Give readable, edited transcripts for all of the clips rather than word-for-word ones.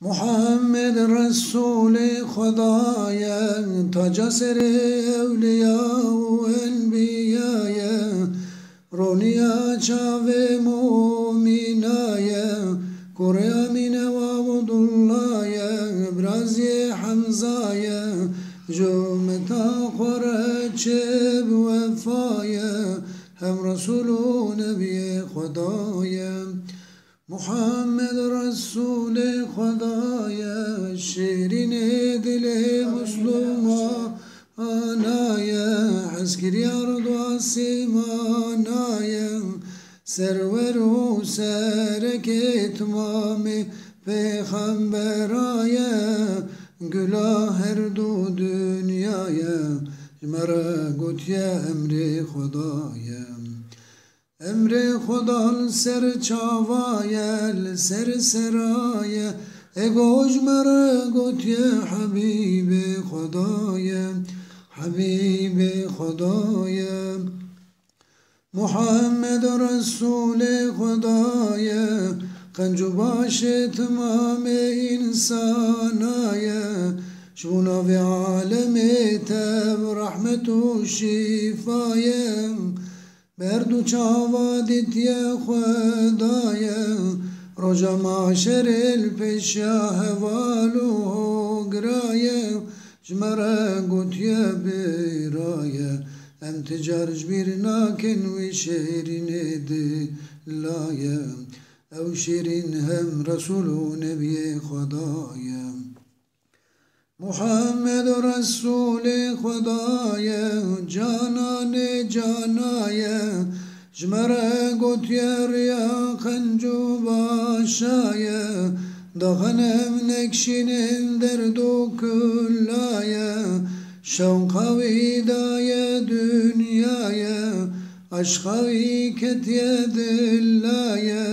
Muhammed Resul-i Khudaya, taca seri evliya u enbiyaya, roniya çave muminaya, Kur'ya mine vabudullaya, brazi hamzaya, cümleta khuraçeb vefaya, hem Resulü Nebi Khudaya. Muhammed Resul-i Khudaya, şirin dili Müslümanaya, askeri ardu asimanaya, serveru serek etmami peygamberaya, gülah her du dünyaya, mera gutya emri Khudaya. Emri Khudal ser çavayel ser seraya, egoj mera gotye Habibi Khudaya, Habibi Khudaya. Muhammed Resul-i Khudaya, kancu başı tamam-ı insanaya, şuna ve alemi tev rahmetu şifaya, berdu çavadit ya Khudaya, roja maşeril peşa hevalu graya, jmara gutya biraya, em ticarj bir nakin ve şerin dilaya, ev şirin hem Resulü Nebi Khudaya. Muhammed Resul-i Khudaya, canan-ı canaya, jmara gotyer ya kancu başaya, dağanem nekşinin derdu küllaya, şevka vidaya dünyaya, aşka ketye dillaya,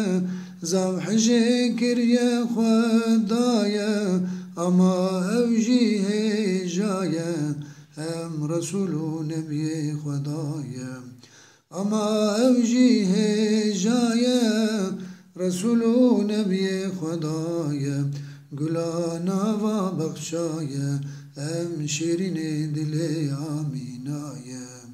zavh şekir ya Khudaya, ama evci hecaya, hem Resulü Nebi Khudaya. Ama evci hecaya, Resulü Nebi Khudaya, gülana va bakşaya, hem şirin dili aminaya.